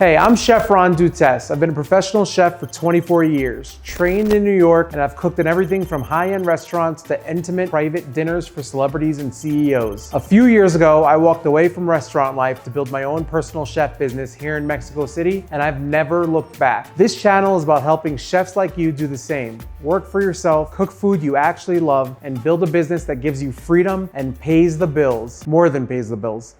Hey, I'm Chef Ron Dutes. I've been a professional chef for 24 years, trained in New York, and I've cooked in everything from high-end restaurants to intimate private dinners for celebrities and CEOs. A few years ago, I walked away from restaurant life to build my own personal chef business here in Mexico City, and I've never looked back. This channel is about helping chefs like you do the same. Work for yourself, cook food you actually love, and build a business that gives you freedom and pays the bills, more than pays the bills.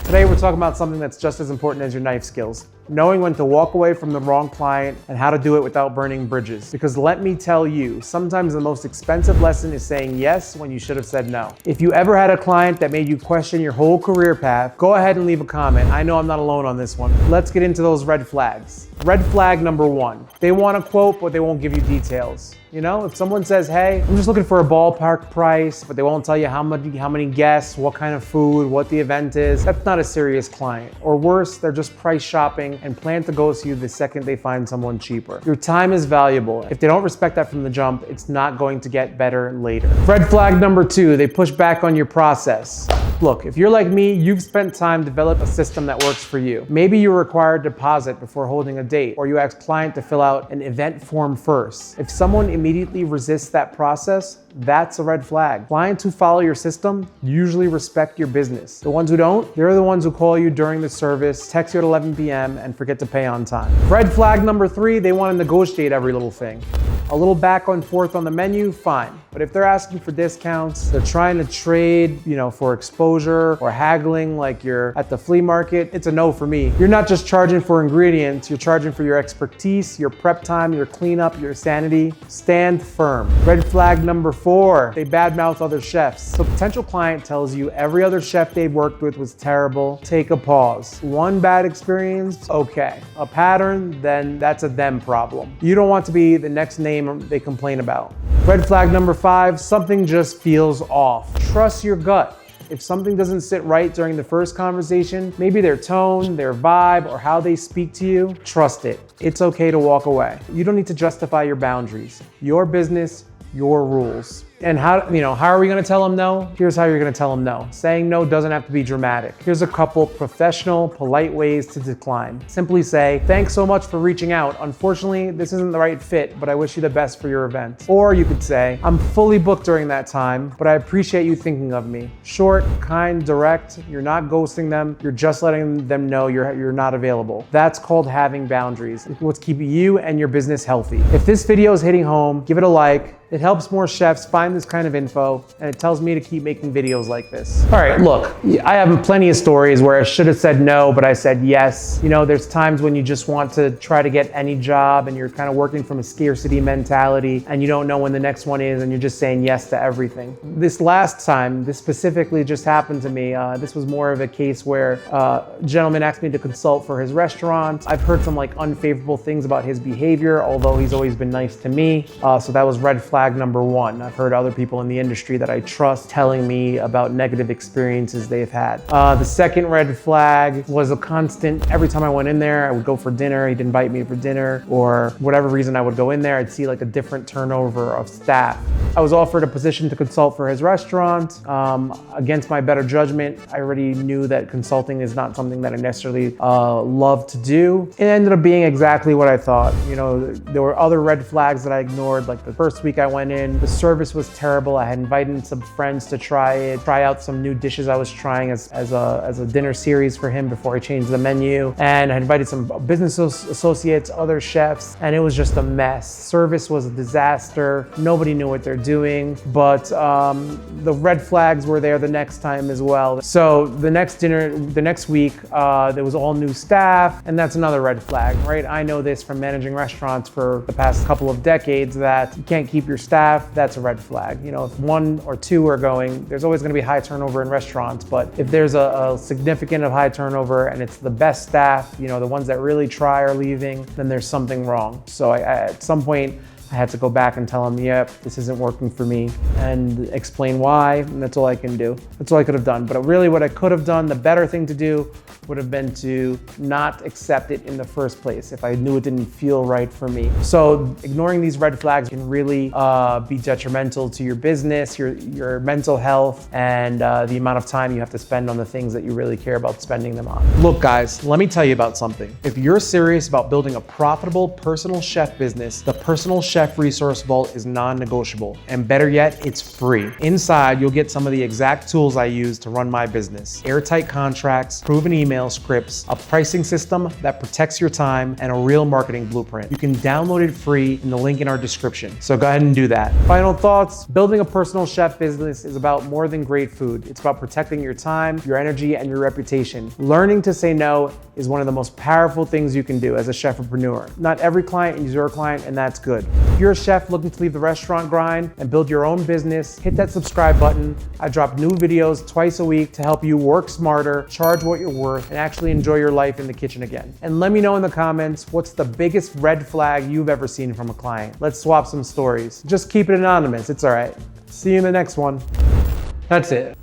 Today we're talking about something that's just as important as your knife skills. Knowing when to walk away from the wrong client and how to do it without burning bridges. Because let me tell you, sometimes the most expensive lesson is saying yes when you should have said no. If you ever had a client that made you question your whole career path, go ahead and leave a comment. I know I'm not alone on this one. Let's get into those red flags. Red flag number one, they want a quote, but they won't give you details. You know, if someone says, hey, I'm just looking for a ballpark price, but they won't tell you how many guests, what kind of food, what the event is, that's not a serious client. Or worse, they're just price shopping and plan to ghost you the second they find someone cheaper. Your time is valuable. If they don't respect that from the jump, it's not going to get better later. Red flag number two, they push back on your process. Look, if you're like me, you've spent time developing a system that works for you. Maybe you require a deposit before holding a date, or you ask client to fill out an event form first. If someone immediately resists that process, that's a red flag. Clients who follow your system usually respect your business. The ones who don't, they're the ones who call you during the service, text you at 11 p.m. and forget to pay on time. Red flag number three, they want to negotiate every little thing. A little back and forth on the menu, fine. But if they're asking for discounts, they're trying to trade, for exposure or haggling like you're at the flea market, it's a no for me. You're not just charging for ingredients, you're charging for your expertise, your prep time, your cleanup, your sanity. Stand firm. Red flag number four, they badmouth other chefs. So potential client tells you every other chef they've worked with was terrible. Take a pause. One bad experience, okay. A pattern, then that's a them problem. You don't want to be the next name they complain about. Red flag number five, something just feels off. Trust your gut. If something doesn't sit right during the first conversation, maybe their tone, their vibe, or how they speak to you, trust it. It's okay to walk away. You don't need to justify your boundaries. Your business, your rules. And how are we gonna tell them no? Here's how you're gonna tell them no. Saying no doesn't have to be dramatic. Here's a couple professional, polite ways to decline. Simply say, thanks so much for reaching out. Unfortunately, this isn't the right fit, but I wish you the best for your event. Or you could say, I'm fully booked during that time, but I appreciate you thinking of me. Short, kind, direct. You're not ghosting them. You're just letting them know you're not available. That's called having boundaries. It's what's keeping you and your business healthy. If this video is hitting home, give it a like. It helps more chefs find this kind of info, and it tells me to keep making videos like this. All right, look, I have plenty of stories where I should have said no, but I said yes. There's times when you just want to try to get any job and you're kind of working from a scarcity mentality and you don't know when the next one is and you're just saying yes to everything. This last time, this specifically just happened to me. This was more of a case where a gentleman asked me to consult for his restaurant. I've heard some unfavorable things about his behavior, although he's always been nice to me. So that was red flag number one. I've heard other people in the industry that I trust telling me about negative experiences they've had. The second red flag was a constant, every time I went in there, I would go for dinner, he'd invite me for dinner, or whatever reason I would go in there, I'd see a different turnover of staff. I was offered a position to consult for his restaurant. Against my better judgment, I already knew that consulting is not something that I necessarily love to do. It ended up being exactly what I thought. There were other red flags that I ignored, like the first week I went in, the service was terrible. I had invited some friends to try out some new dishes I was trying as a dinner series for him before I changed the menu. And I invited some business associates, other chefs, and it was just a mess. Service was a disaster. Nobody knew what they're doing, but the red flags were there the next time as well. So the next week, there was all new staff, and that's another red flag, right? I know this from managing restaurants for the past couple of decades that you can't keep your staff, that's a red flag. If one or two are going, there's always gonna be high turnover in restaurants, but if there's a significant of high turnover and it's the best staff, the ones that really try are leaving, then there's something wrong. So at some point, I had to go back and tell him, yep, this isn't working for me, and explain why, and that's all I can do. That's all I could have done. But really what I could have done, the better thing to do would have been to not accept it in the first place if I knew it didn't feel right for me. So ignoring these red flags can really be detrimental to your business, your mental health, and the amount of time you have to spend on the things that you really care about spending them on. Look guys, let me tell you about something. If you're serious about building a profitable personal chef business, the Personal Chef Resource Vault is non-negotiable. And better yet, it's free. Inside, you'll get some of the exact tools I use to run my business. Airtight contracts, proven email scripts, a pricing system that protects your time, and a real marketing blueprint. You can download it free in the link in our description. So go ahead and do that. Final thoughts, building a personal chef business is about more than great food. It's about protecting your time, your energy, and your reputation. Learning to say no is one of the most powerful things you can do as a chefpreneur. Not every client is your client, and that's good. If you're a chef looking to leave the restaurant grind and build your own business, hit that subscribe button. I drop new videos twice a week to help you work smarter, charge what you're worth, and actually enjoy your life in the kitchen again. And let me know in the comments, what's the biggest red flag you've ever seen from a client? Let's swap some stories. Just keep it anonymous, it's all right. See you in the next one. That's it.